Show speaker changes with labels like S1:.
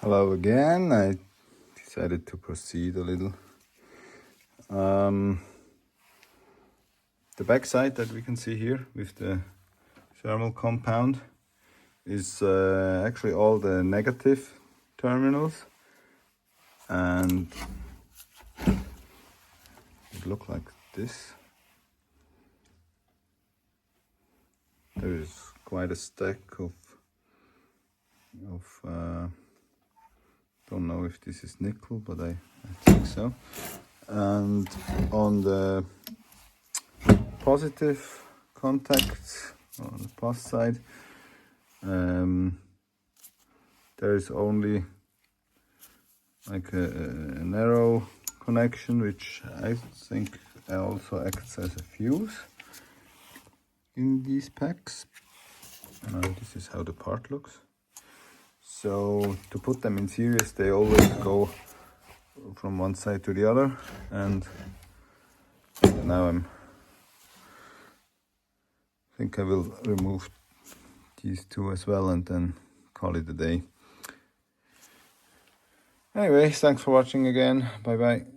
S1: Hello again. I decided to proceed a little. The backside that we can see here with the thermal compound is actually all the negative terminals, and it looks like this. There is quite a stack of don't know if this is nickel, but I think so. And on the positive contacts on the plus side, there is only like a narrow connection, which I think also acts as a fuse in these packs. This is how the part looks. So to put them in series, they always go from one side to the other, and now I think I will remove these two as well and then call it a day. Anyway, thanks for watching again. Bye bye.